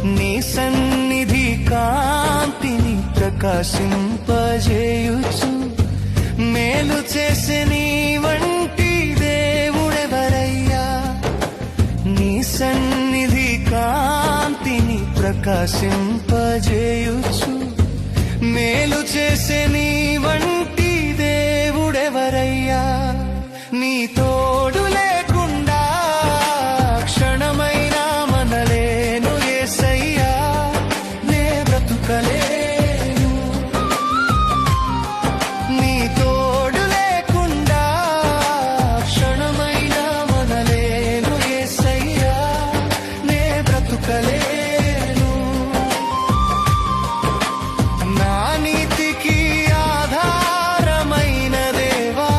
నీ సన్నిధి కాంతిని ప్రకాశింపజేయుచు మేలు చేసే నీ వంటి దేవుడెవరయ్యా. నీ సన్నిధి కాంతిని ప్రకాశింపజేయుచు మేలు చేసే నీ వంటి దేవుడెవరయ్యా. నీ తోడు లేకుండా క్షణమైనా మనలేను యేసయ్యా. నే బ్రతుకలేను. నీ తోడు లేకుండా క్షణమైనా మనలేను యేసయ్యా. నే బ్రతుకలేను. నా నీతికి ఆధారమైన దేవా,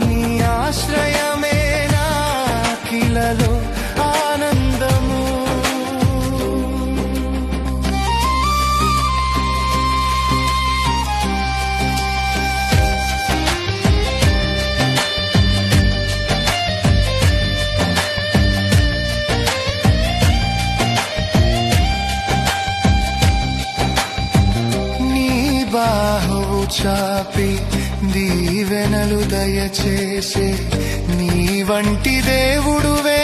నీ ఆశ్రయమే నాకిలలో ఆనందము. నీ బాహువు చాపి దీవెనలు దయచేసే నీ వంటి దేవుడువే